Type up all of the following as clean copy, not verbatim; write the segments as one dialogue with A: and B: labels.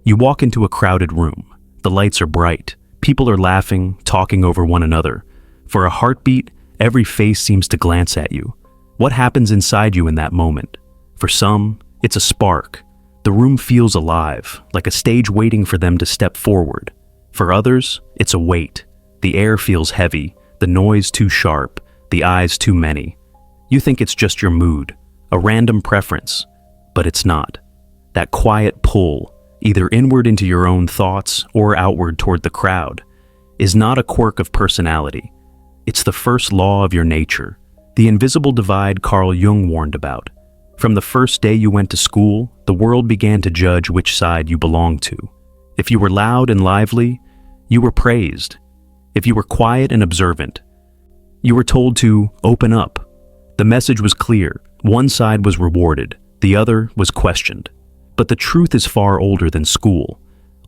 A: You walk into a crowded room. The lights are bright. People are laughing, talking over one another. For a heartbeat, every face seems to glance at you. What happens inside you in that moment? For some, it's a spark. The room feels alive, like a stage waiting for them to step forward. For others, it's a weight. The air feels heavy, the noise too sharp, the eyes too many. You think it's just your mood, a random preference, but it's not. That quiet pull, either inward into your own thoughts or outward toward the crowd, is not a quirk of personality. It's the first law of your nature, the invisible divide Carl Jung warned about. From the first day you went to school, the world began to judge which side you belonged to. If you were loud and lively, you were praised. If you were quiet and observant, you were told to open up. The message was clear. One side was rewarded, the other was questioned. But the truth is far older than school,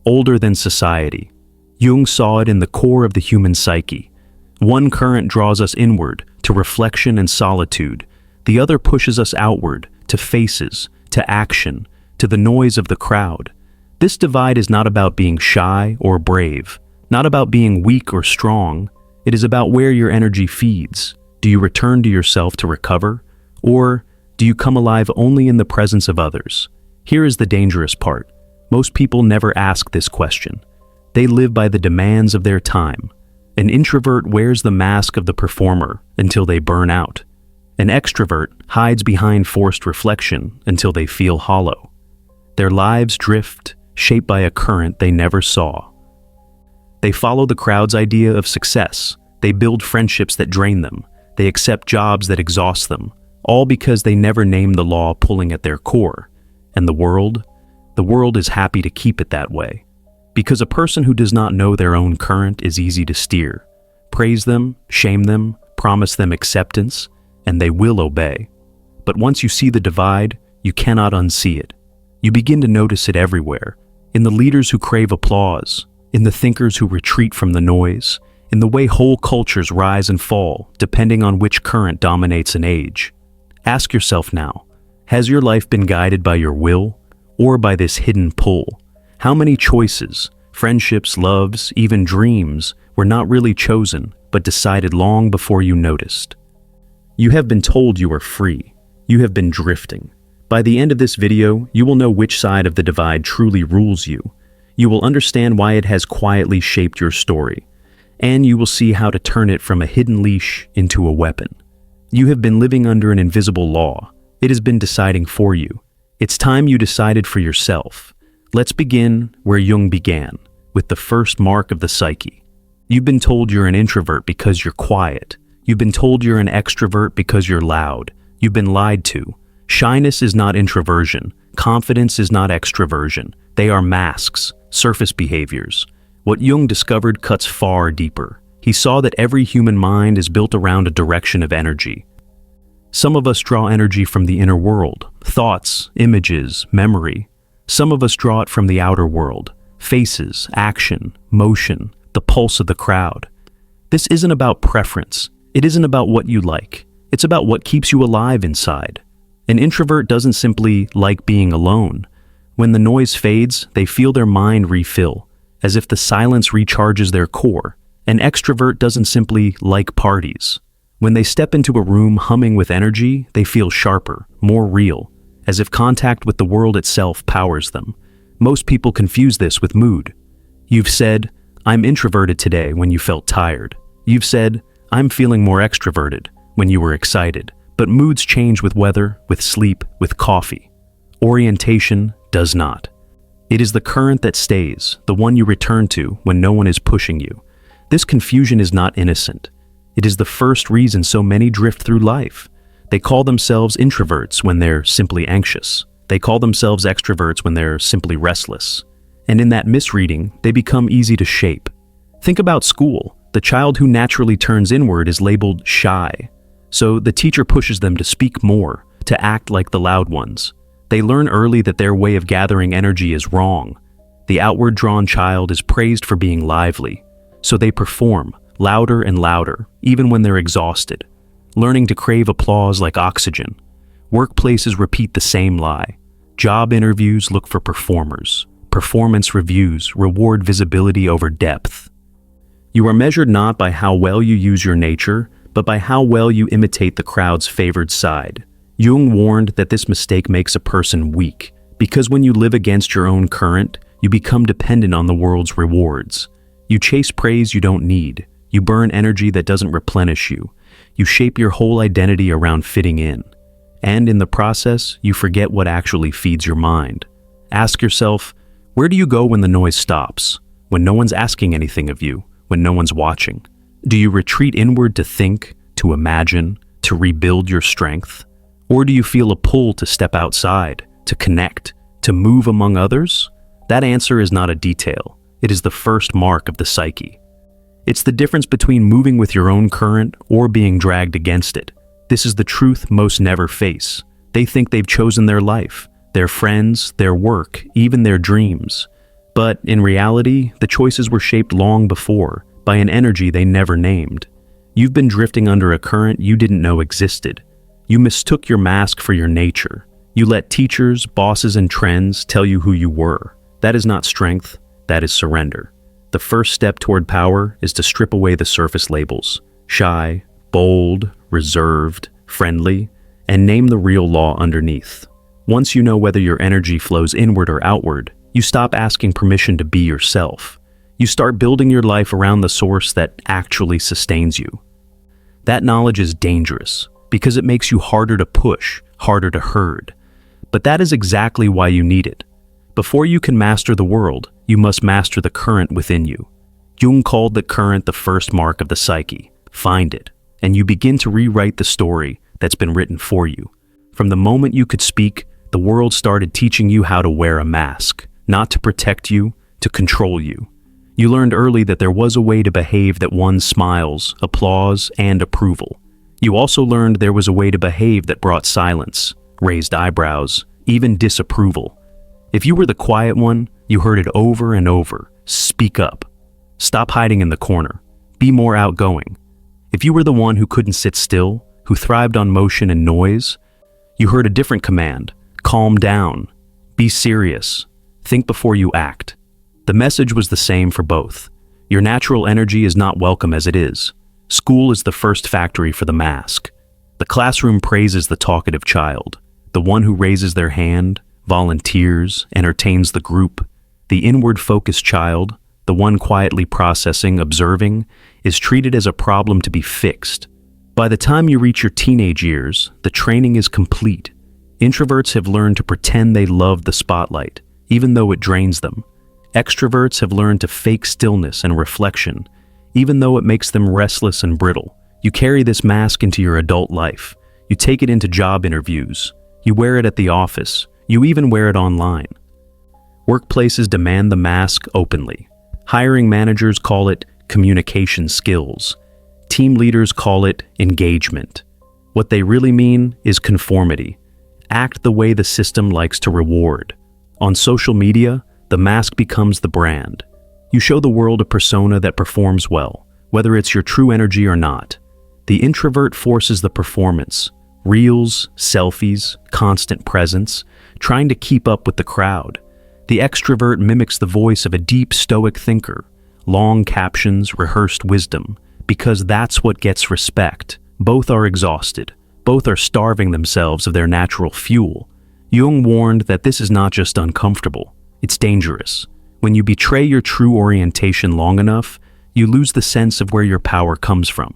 A: older than society. Jung saw it in the core of the human psyche. One current draws us inward, to reflection and solitude. The other pushes us outward, to faces, to action, to the noise of the crowd. This divide is not about being shy or brave, not about being weak or strong. It is about where your energy feeds. Do you return to yourself to recover? Or do you come alive only in the presence of others? Here is the dangerous part. Most people never ask this question. They live by the demands of their time. An introvert wears the mask of the performer until they burn out. An extrovert hides behind forced reflection until they feel hollow. Their lives drift, shaped by a current they never saw. They follow the crowd's idea of success. They build friendships that drain them. They accept jobs that exhaust them, all because they never name the law pulling at their core. And the world is happy to keep it that way. Because a person who does not know their own current is easy to steer. Praise them, shame them, promise them acceptance, and they will obey. But once you see the divide, you cannot unsee it. You begin to notice it everywhere, in the leaders who crave applause, in the thinkers who retreat from the noise, in the way whole cultures rise and fall, depending on which current dominates an age. Ask yourself now, has your life been guided by your will, or by this hidden pull? How many choices, friendships, loves, even dreams, were not really chosen, but decided long before you noticed? You have been told you are free. You have been drifting. By the end of this video, you will know which side of the divide truly rules you. You will understand why it has quietly shaped your story, and you will see how to turn it from a hidden leash into a weapon. You have been living under an invisible law. It has been deciding for you. It's time you decided for yourself. Let's begin where Jung began, with the first mark of the psyche. You've been told you're an introvert because you're quiet. You've been told you're an extrovert because you're loud. You've been lied to. Shyness is not introversion. Confidence is not extraversion. They are masks, surface behaviors. What Jung discovered cuts far deeper. He saw that every human mind is built around a direction of energy. Some of us draw energy from the inner world, thoughts, images, memory. Some of us draw it from the outer world, faces, action, motion, the pulse of the crowd. This isn't about preference. It isn't about what you like. It's about what keeps you alive inside. An introvert doesn't simply like being alone. When the noise fades, they feel their mind refill, as if the silence recharges their core. An extrovert doesn't simply like parties. When they step into a room humming with energy, they feel sharper, more real, as if contact with the world itself powers them. Most people confuse this with mood. You've said, "I'm introverted today," when you felt tired. You've said, "I'm feeling more extroverted," when you were excited. But moods change with weather, with sleep, with coffee. Orientation does not. It is the current that stays, the one you return to when no one is pushing you. This confusion is not innocent. It is the first reason so many drift through life. They call themselves introverts when they're simply anxious. They call themselves extroverts when they're simply restless. And in that misreading, they become easy to shape. Think about school. The child who naturally turns inward is labeled shy. So the teacher pushes them to speak more, to act like the loud ones. They learn early that their way of gathering energy is wrong. The outward-drawn child is praised for being lively. So they perform, louder and louder, even when they're exhausted, learning to crave applause like oxygen. Workplaces repeat the same lie. Job interviews look for performers. performance reviews reward visibility over depth. You are measured not by how well you use your nature, but by how well you imitate the crowd's favored side. Jung warned that this mistake makes a person weak, because when you live against your own current, you become dependent on the world's rewards. You chase praise you don't need. You burn energy that doesn't replenish you. You shape your whole identity around fitting in. And in the process, you forget what actually feeds your mind. Ask yourself, where do you go when the noise stops? When no one's asking anything of you? When no one's watching? Do you retreat inward to think, to imagine, to rebuild your strength? Or do you feel a pull to step outside, to connect, to move among others? That answer is not a detail. It is the first mark of the psyche. It's the difference between moving with your own current or being dragged against it. This is the truth most never face. They think they've chosen their life, their friends, their work, even their dreams. But in reality, the choices were shaped long before, by an energy they never named. You've been drifting under a current you didn't know existed. You mistook your mask for your nature. You let teachers, bosses, and trends tell you who you were. That is not strength, that is surrender. The first step toward power is to strip away the surface labels: shy, bold, reserved, friendly, and name the real law underneath. Once you know whether your energy flows inward or outward, you stop asking permission to be yourself. You start building your life around the source that actually sustains you. That knowledge is dangerous because it makes you harder to push, harder to herd. But that is exactly why you need it. Before you can master the world, you must master the current within you. Jung called the current the first mark of the psyche. Find it, and you begin to rewrite the story that's been written for you. From the moment you could speak, the world started teaching you how to wear a mask, not to protect you, to control you. You learned early that there was a way to behave that won smiles, applause, and approval. You also learned there was a way to behave that brought silence, raised eyebrows, even disapproval. If you were the quiet one, you heard it over and over: speak up. Stop hiding in the corner. Be more outgoing. If you were the one who couldn't sit still, who thrived on motion and noise, you heard a different command: calm down. Be serious. Think before you act. The message was the same for both. Your natural energy is not welcome as it is. School is the first factory for the mask. The classroom praises the talkative child, the one who raises their hand, volunteers, entertains the group. The inward-focused child, the one quietly processing, observing, is treated as a problem to be fixed. By the time you reach your teenage years, the training is complete. Introverts have learned to pretend they love the spotlight, even though it drains them. Extroverts have learned to fake stillness and reflection, even though it makes them restless and brittle. You carry this mask into your adult life. You take it into job interviews. You wear it at the office. You even wear it online. Workplaces demand the mask openly. Hiring managers call it communication skills. Team leaders call it engagement. What they really mean is conformity. Act the way the system likes to reward. On social media, the mask becomes the brand. You show the world a persona that performs well, whether it's your true energy or not. The introvert forces the performance. Reels, selfies, constant presence, trying to keep up with the crowd. The extrovert mimics the voice of a deep stoic thinker. Long captions, rehearsed wisdom, because that's what gets respect. Both are exhausted. Both are starving themselves of their natural fuel. Jung warned that this is not just uncomfortable, it's dangerous. When you betray your true orientation long enough, you lose the sense of where your power comes from.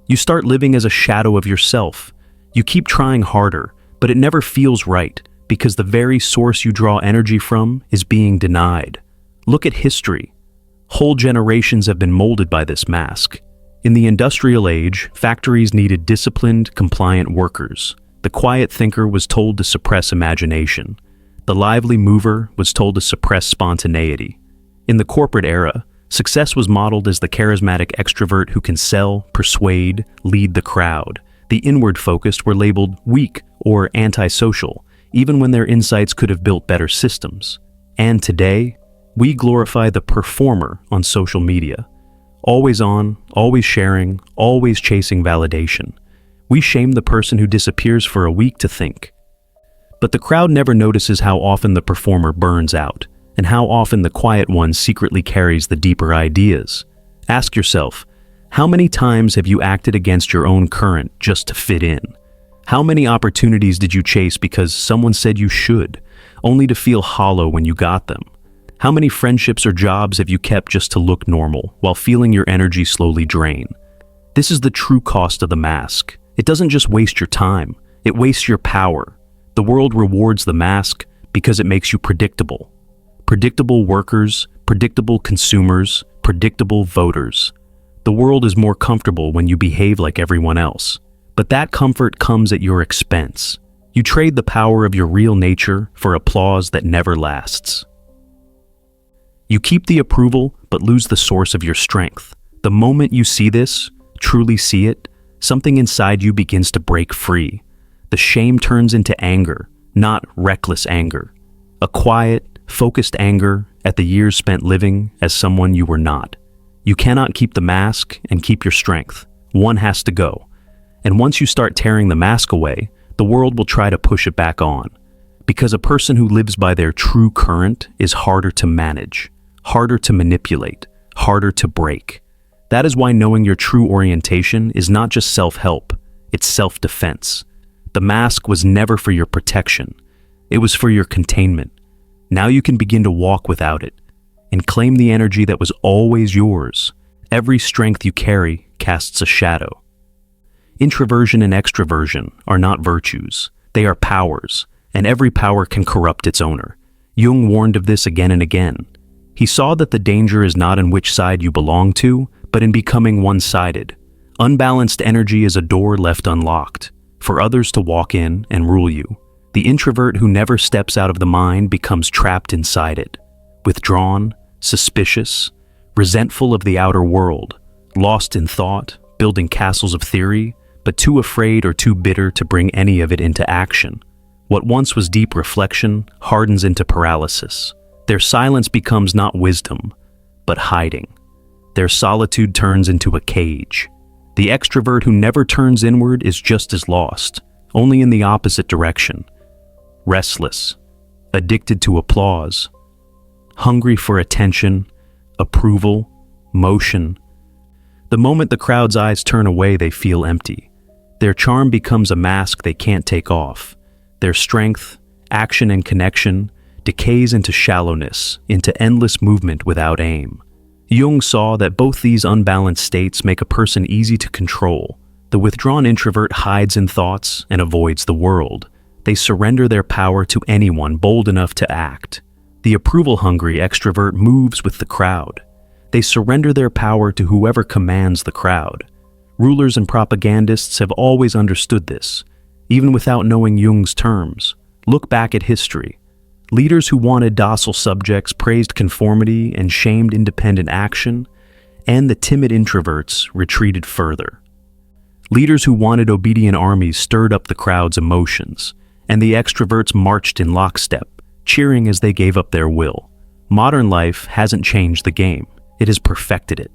A: You start living as a shadow of yourself. You keep trying harder, but it never feels right, because the very source you draw energy from is being denied. Look at history. Whole generations have been molded by this mask. In the industrial age, factories needed disciplined, compliant workers. The quiet thinker was told to suppress imagination. The lively mover was told to suppress spontaneity. In the corporate era, success was modeled as the charismatic extrovert who can sell, persuade, lead the crowd. The inward-focused were labeled weak or antisocial, even when their insights could have built better systems. And today, we glorify the performer on social media. Always on, always sharing, always chasing validation. We shame the person who disappears for a week to think. But the crowd never notices how often the performer burns out, and how often the quiet one secretly carries the deeper ideas. Ask yourself, how many times have you acted against your own current just to fit in? How many opportunities did you chase because someone said you should, only to feel hollow when you got them? How many friendships or jobs have you kept just to look normal, while feeling your energy slowly drain? This is the true cost of the mask. It doesn't just waste your time, it wastes your power. The world rewards the mask because it makes you predictable. Predictable workers, predictable consumers, predictable voters. The world is more comfortable when you behave like everyone else. But that comfort comes at your expense. You trade the power of your real nature for applause that never lasts. You keep the approval, but lose the source of your strength. The moment you see this, truly see it, something inside you begins to break free. The shame turns into anger, not reckless anger. A quiet, focused anger at the years spent living as someone you were not. You cannot keep the mask and keep your strength. One has to go. And once you start tearing the mask away, the world will try to push it back on. Because a person who lives by their true current is harder to manage, harder to manipulate, harder to break. That is why knowing your true orientation is not just self-help, it's self-defense. The mask was never for your protection. It was for your containment. Now you can begin to walk without it and claim the energy that was always yours. Every strength you carry casts a shadow. Introversion and extraversion are not virtues. They are powers, and every power can corrupt its owner. Jung warned of this again and again. He saw that the danger is not in which side you belong to, but in becoming one-sided. Unbalanced energy is a door left unlocked, for others to walk in and rule you. The introvert who never steps out of the mind becomes trapped inside it, withdrawn, suspicious, resentful of the outer world, lost in thought, building castles of theory, but too afraid or too bitter to bring any of it into action. What once was deep reflection hardens into paralysis. Their silence becomes not wisdom, but hiding. Their solitude turns into a cage. The extrovert who never turns inward is just as lost, only in the opposite direction. Restless, addicted to applause, hungry for attention, approval, motion. The moment the crowd's eyes turn away, they feel empty. Their charm becomes a mask they can't take off. Their strength, action, and connection decays into shallowness, into endless movement without aim. Jung saw that both these unbalanced states make a person easy to control. The withdrawn introvert hides in thoughts and avoids the world. They surrender their power to anyone bold enough to act. The approval-hungry extrovert moves with the crowd. They surrender their power to whoever commands the crowd. Rulers and propagandists have always understood this, even without knowing Jung's terms. Look back at history. Leaders who wanted docile subjects praised conformity and shamed independent action, and the timid introverts retreated further. Leaders who wanted obedient armies stirred up the crowd's emotions, and the extroverts marched in lockstep, cheering as they gave up their will. Modern life hasn't changed the game, it has perfected it.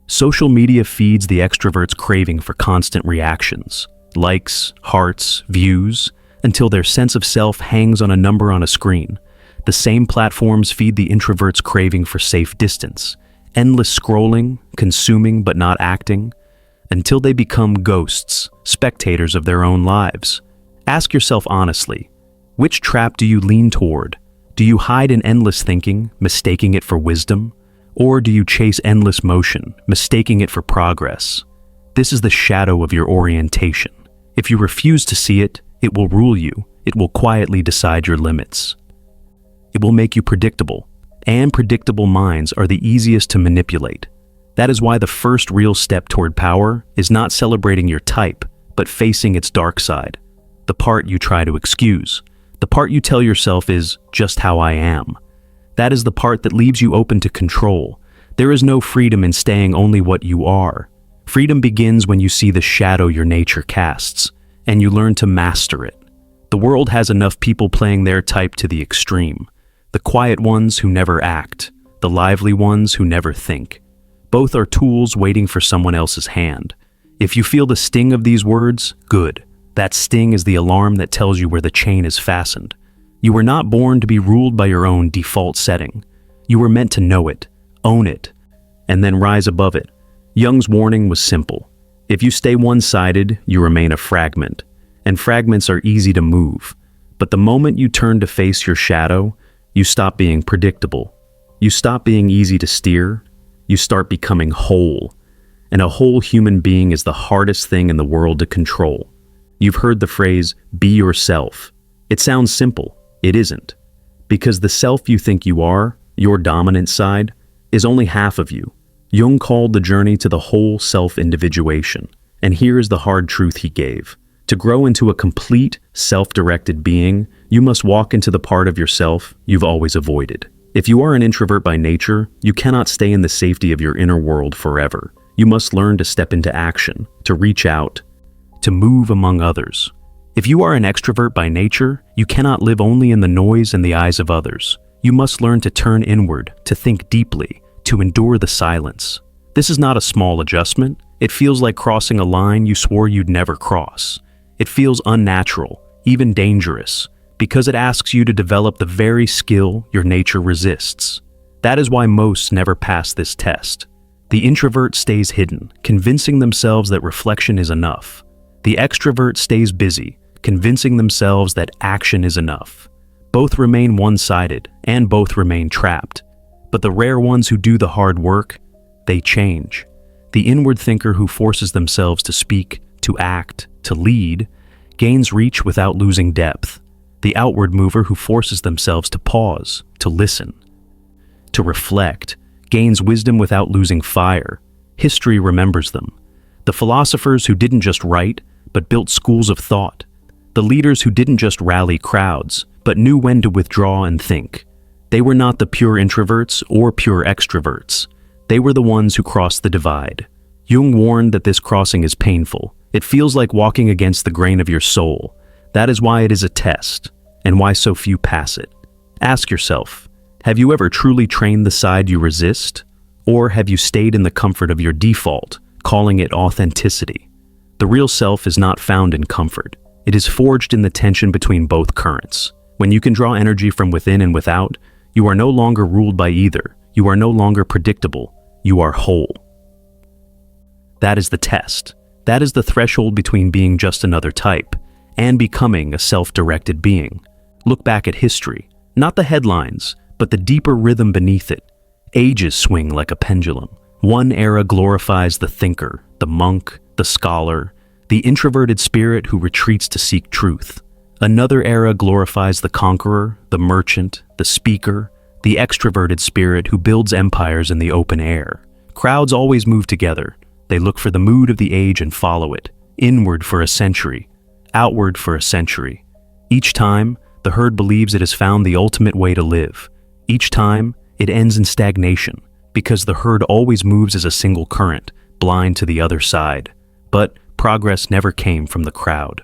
A: Social media feeds the extroverts' craving for constant reactions, likes, hearts, views, until their sense of self hangs on a number on a screen. The same platforms feed the introvert's craving for safe distance, endless scrolling, consuming but not acting, until they become ghosts, spectators of their own lives. Ask yourself honestly, which trap do you lean toward? Do you hide in endless thinking, mistaking it for wisdom? Or do you chase endless motion, mistaking it for progress? This is the shadow of your orientation. If you refuse to see it, it will rule you. It will quietly decide your limits. It will make you predictable, and predictable minds are the easiest to manipulate. That is why the first real step toward power is not celebrating your type, but facing its dark side. The part you try to excuse. The part you tell yourself is just how I am. That is the part that leaves you open to control. There is no freedom in staying only what you are. Freedom begins when you see the shadow your nature casts, and you learn to master it. The world has enough people playing their type to the extreme. The quiet ones who never act, the lively ones who never think. Both are tools waiting for someone else's hand. If you feel the sting of these words, good. That sting is the alarm that tells you where the chain is fastened. You were not born to be ruled by your own default setting. You were meant to know it, own it, and then rise above it. Jung's warning was simple. If you stay one-sided, you remain a fragment, and fragments are easy to move. But the moment you turn to face your shadow, you stop being predictable. You stop being easy to steer. You start becoming whole. And a whole human being is the hardest thing in the world to control. You've heard the phrase, be yourself. It sounds simple. It isn't. Because the self you think you are, your dominant side, is only half of you. Jung called the journey to the whole self-individuation. And here is the hard truth he gave. To grow into a complete, self-directed being, you must walk into the part of yourself you've always avoided. If you are an introvert by nature, you cannot stay in the safety of your inner world forever. You must learn to step into action, to reach out, to move among others. If you are an extrovert by nature, you cannot live only in the noise and the eyes of others. You must learn to turn inward, to think deeply, to endure the silence. This is not a small adjustment. It feels like crossing a line you swore you'd never cross. It feels unnatural, even dangerous, because it asks you to develop the very skill your nature resists. That is why most never pass this test. The introvert stays hidden, convincing themselves that reflection is enough. The extrovert stays busy, convincing themselves that action is enough. Both remain one-sided, and both remain trapped. But the rare ones who do the hard work, they change. The inward thinker who forces themselves to speak, to act, to lead, gains reach without losing depth. The outward mover who forces themselves to pause, to listen, to reflect, gains wisdom without losing fire. History remembers them. The philosophers who didn't just write, but built schools of thought. The leaders who didn't just rally crowds, but knew when to withdraw and think. They were not the pure introverts or pure extroverts. They were the ones who crossed the divide. Jung warned that this crossing is painful. It feels like walking against the grain of your soul. That is why it is a test, and why so few pass it. Ask yourself, have you ever truly trained the side you resist? Or have you stayed in the comfort of your default, calling it authenticity? The real self is not found in comfort. It is forged in the tension between both currents. When you can draw energy from within and without, you are no longer ruled by either. You are no longer predictable. You are whole. That is the test. That is the threshold between being just another type and becoming a self-directed being. Look back at history, not the headlines, but the deeper rhythm beneath it. Ages swing like a pendulum. One era glorifies the thinker, the monk, the scholar, the introverted spirit who retreats to seek truth. Another era glorifies the conqueror, the merchant, the speaker, the extroverted spirit who builds empires in the open air. Crowds always move together. They look for the mood of the age and follow it, inward for a century, outward for a century. Each time, the herd believes it has found the ultimate way to live. Each time, it ends in stagnation, because the herd always moves as a single current, blind to the other side. But progress never came from the crowd.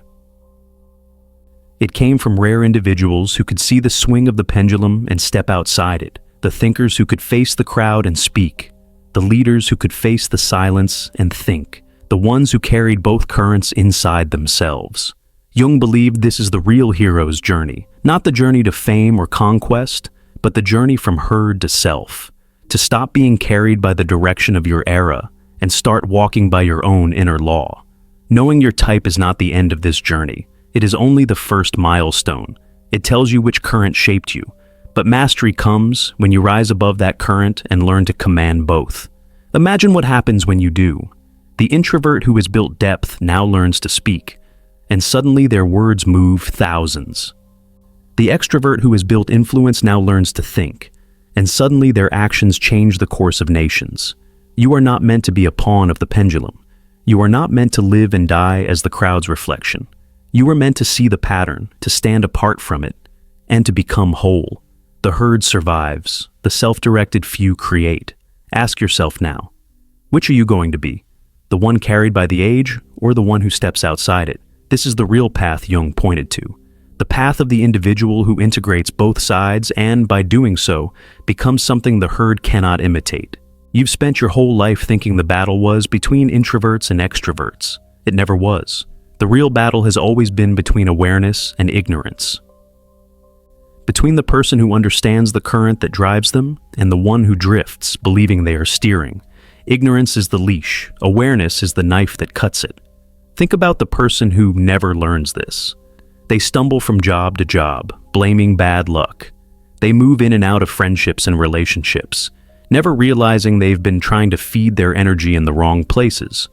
A: It came from rare individuals who could see the swing of the pendulum and step outside it, the thinkers who could face the crowd and speak, the leaders who could face the silence and think, the ones who carried both currents inside themselves. Jung believed this is the real hero's journey, not the journey to fame or conquest, but the journey from herd to self, to stop being carried by the direction of your era and start walking by your own inner law. Knowing your type is not the end of this journey. It is only the first milestone. It tells you which current shaped you. But mastery comes when you rise above that current and learn to command both. Imagine what happens when you do. The introvert who has built depth now learns to speak, and suddenly their words move thousands. The extrovert who has built influence now learns to think, and suddenly their actions change the course of nations. You are not meant to be a pawn of the pendulum. You are not meant to live and die as the crowd's reflection. You are meant to see the pattern, to stand apart from it, and to become whole. The herd survives. The self-directed few create. Ask yourself now, which are you going to be? The one carried by the age, or the one who steps outside it? This is the real path Jung pointed to. The path of the individual who integrates both sides and, by doing so, becomes something the herd cannot imitate. You've spent your whole life thinking the battle was between introverts and extroverts. It never was. The real battle has always been between awareness and ignorance. Between the person who understands the current that drives them and the one who drifts, believing they are steering. Ignorance is the leash, awareness is the knife that cuts it. Think about the person who never learns this. They stumble from job to job, blaming bad luck. They move in and out of friendships and relationships, never realizing they've been trying to feed their energy in the wrong places.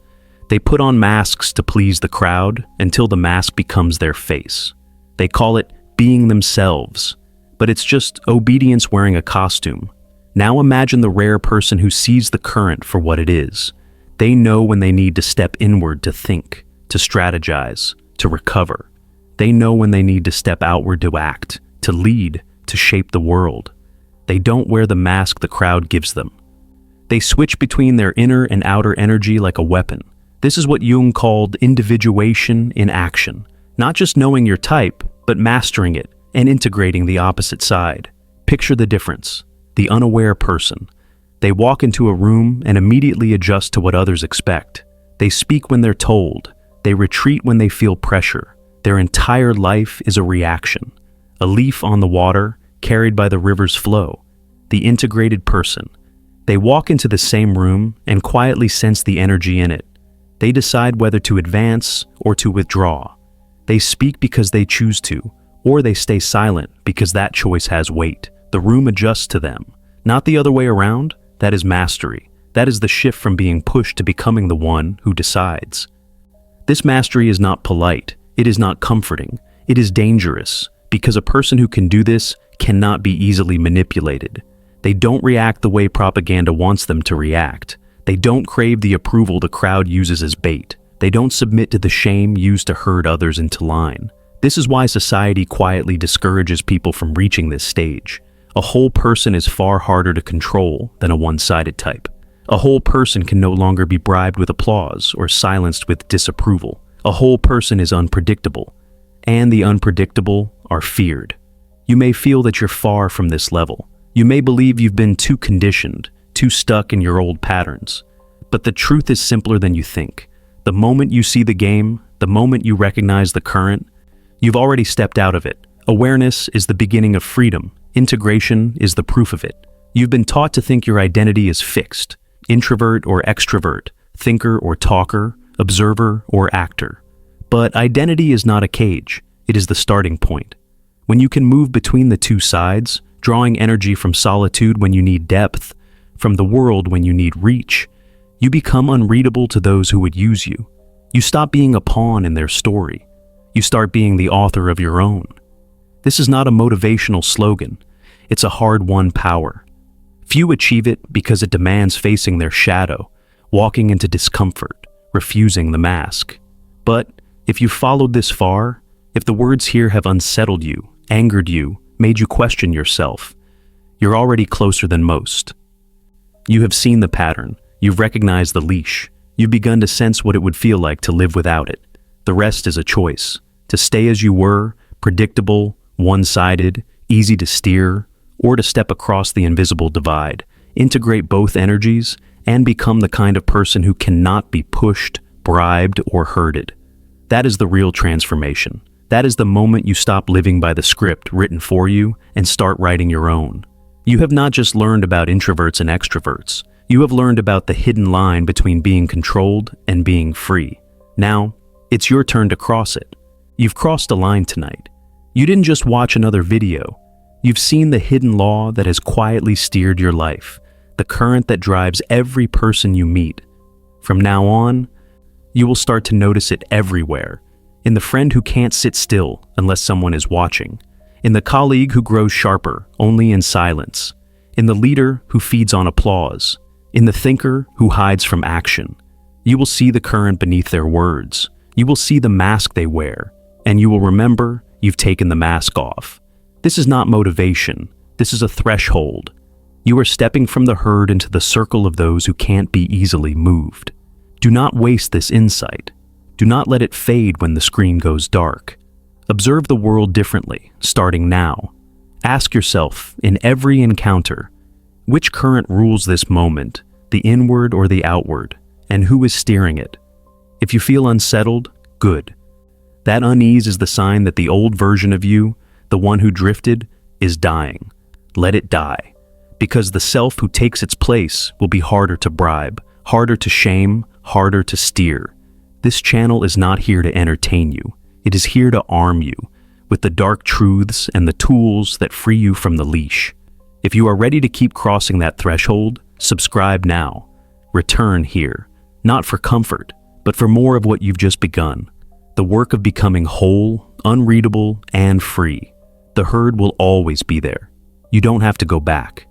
A: They put on masks to please the crowd until the mask becomes their face. They call it being themselves, but it's just obedience wearing a costume. Now imagine the rare person who sees the current for what it is. They know when they need to step inward to think, to strategize, to recover. They know when they need to step outward to act, to lead, to shape the world. They don't wear the mask the crowd gives them. They switch between their inner and outer energy like a weapon. This is what Jung called individuation in action. Not just knowing your type, but mastering it and integrating the opposite side. Picture the difference. The unaware person. They walk into a room and immediately adjust to what others expect. They speak when they're told. They retreat when they feel pressure. Their entire life is a reaction. A leaf on the water, carried by the river's flow. The integrated person. They walk into the same room and quietly sense the energy in it. They decide whether to advance or to withdraw. They speak because they choose to, or they stay silent because that choice has weight. The room adjusts to them. Not the other way around. That is mastery. That is the shift from being pushed to becoming the one who decides. This mastery is not polite. It is not comforting. It is dangerous, because a person who can do this cannot be easily manipulated. They don't react the way propaganda wants them to react. They don't crave the approval the crowd uses as bait. They don't submit to the shame used to herd others into line. This is why society quietly discourages people from reaching this stage. A whole person is far harder to control than a one-sided type. A whole person can no longer be bribed with applause or silenced with disapproval. A whole person is unpredictable, and the unpredictable are feared. You may feel that you're far from this level. You may believe you've been too conditioned, too stuck in your old patterns. But the truth is simpler than you think. The moment you see the game, the moment you recognize the current, you've already stepped out of it. Awareness is the beginning of freedom. Integration is the proof of it. You've been taught to think your identity is fixed. Introvert or extrovert, thinker or talker, observer or actor. But identity is not a cage. It is the starting point. When you can move between the two sides, drawing energy from solitude when you need depth, from the world when you need reach, you become unreadable to those who would use you. You stop being a pawn in their story. You start being the author of your own. This is not a motivational slogan. It's a hard-won power. Few achieve it because it demands facing their shadow, walking into discomfort, refusing the mask. But if you've followed this far, if the words here have unsettled you, angered you, made you question yourself, you're already closer than most. You have seen the pattern. You've recognized the leash. You've begun to sense what it would feel like to live without it. The rest is a choice. To stay as you were, predictable, one-sided, easy to steer, or to step across the invisible divide, integrate both energies, and become the kind of person who cannot be pushed, bribed, or herded. That is the real transformation. That is the moment you stop living by the script written for you and start writing your own. You have not just learned about introverts and extroverts. You have learned about the hidden line between being controlled and being free. Now, it's your turn to cross it. You've crossed a line tonight. You didn't just watch another video. You've seen the hidden law that has quietly steered your life, the current that drives every person you meet. From now on, you will start to notice it everywhere. In the friend who can't sit still unless someone is watching. In the colleague who grows sharper only in silence. In the leader who feeds on applause. In the thinker who hides from action. You will see the current beneath their words. You will see the mask they wear. And you will remember you've taken the mask off. This is not motivation. This is a threshold. You are stepping from the herd into the circle of those who can't be easily moved. Do not waste this insight. Do not let it fade when the screen goes dark. Observe the world differently, starting now. Ask yourself, in every encounter, which current rules this moment, the inward or the outward, and who is steering it? If you feel unsettled, good. That unease is the sign that the old version of you, the one who drifted, is dying. Let it die. Because the self who takes its place will be harder to bribe, harder to shame, harder to steer. This channel is not here to entertain you. It is here to arm you with the dark truths and the tools that free you from the leash. If you are ready to keep crossing that threshold, subscribe now. Return here, not for comfort, but for more of what you've just begun. The work of becoming whole, unreadable, and free. The herd will always be there. You don't have to go back.